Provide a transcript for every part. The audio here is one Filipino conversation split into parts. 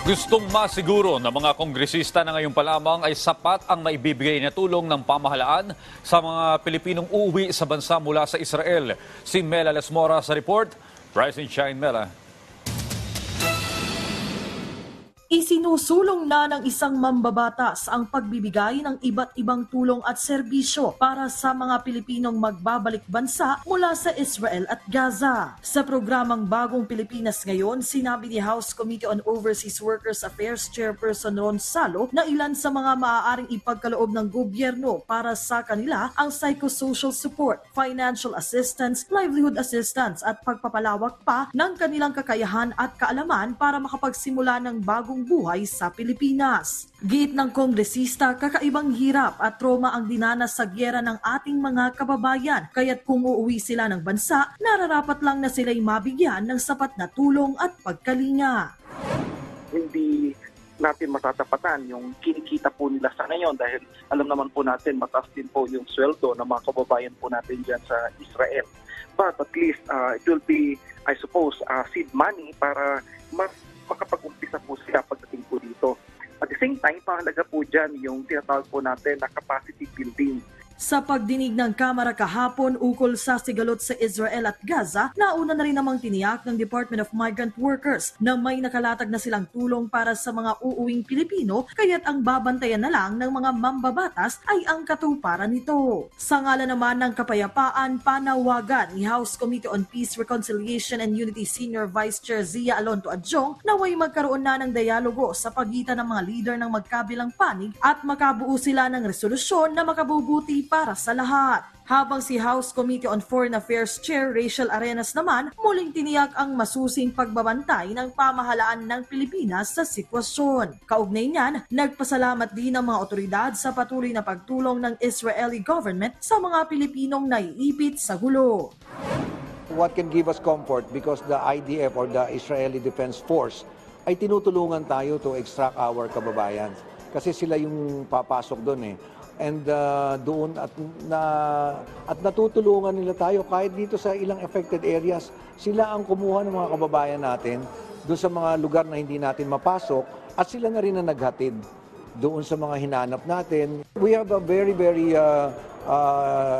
Gustong masiguro ng mga kongresista na ngayon pa lamang ay sapat ang maibibigay na tulong ng pamahalaan sa mga Pilipinong uuwi sa bansa mula sa Israel. Si Mela Lesmora sa report. Rise and shine, Mela. Isinusulong na ng isang mambabatas ang pagbibigay ng iba't ibang tulong at serbisyo para sa mga Pilipinong magbabalik bansa mula sa Israel at Gaza. Sa programang Bagong Pilipinas Ngayon, sinabi ni House Committee on Overseas Workers Affairs Chairperson Ron Salo na ilan sa mga maaaring ipagkaloob ng gobyerno para sa kanila ang psychosocial support, financial assistance, livelihood assistance at pagpapalawak pa ng kanilang kakayahan at kaalaman para makapagsimula ng bagong buhay sa Pilipinas. Giit ng kongresista, kakaibang hirap at trauma ang dinanas sa gyera ng ating mga kababayan, kaya't kung uuwi sila ng bansa, nararapat lang na sila'y mabigyan ng sapat na tulong at pagkalinga. Hindi natin matatapatan yung kinikita po nila sa ngayon dahil alam naman po natin mataas din po yung sweldo ng mga kababayan po natin dyan sa Israel. But at least it will be, I suppose, seed money para makapag-umpisa po sila pagdating po dito. At the same time, mahalaga po dyan yung tinatawag po natin na capacity building. Sa pagdinig ng Kamara kahapon ukol sa sigalot sa Israel at Gaza, nauna na rin namang tiniyak ng Department of Migrant Workers na may nakalatag na silang tulong para sa mga uuwing Pilipino, kaya't ang babantayan na lang ng mga mambabatas ay ang katuparan nito. Sa ngalan naman ng kapayapaan, panawagan ni House Committee on Peace, Reconciliation and Unity Senior Vice Chair Zia Alonto Adjong naway magkaroon na ng dialogo sa pagitan ng mga leader ng magkabilang panig at makabuo sila ng resolusyon na makabubuti para sa lahat. Habang si House Committee on Foreign Affairs Chair Rachel Arenas naman muling tiniyak ang masusing pagbabantay ng pamahalaan ng Pilipinas sa sitwasyon. Kaugnay niyan, nagpasalamat din ang mga otoridad sa patuloy na pagtulong ng Israeli government sa mga Pilipinong naiipit sa gulo. What can give us comfort because the IDF or the Israeli Defense Force ay tinutulungan tayo to extract our kababayan. Kasi sila yung papasok doon eh. And doon at natutulungan nila tayo kahit dito sa ilang affected areas. Sila ang kumuha ng mga kababayan natin doon sa mga lugar na hindi natin mapasok at sila na rin ang naghatid doon sa mga hinanap natin. We have a very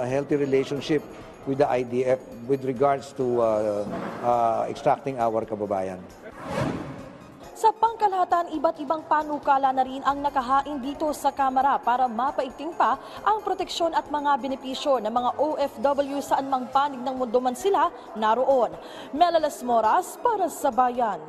healthy relationship with the IDF with regards to extracting our kababayan. Sa pangkalahatan, iba't ibang panukala na rin ang nakahain dito sa Kamara para mapaigting pa ang proteksyon at mga benepisyo ng mga OFW saan mang panig ng mundo man sila naroon. Mela Lesmora para sa Bayan.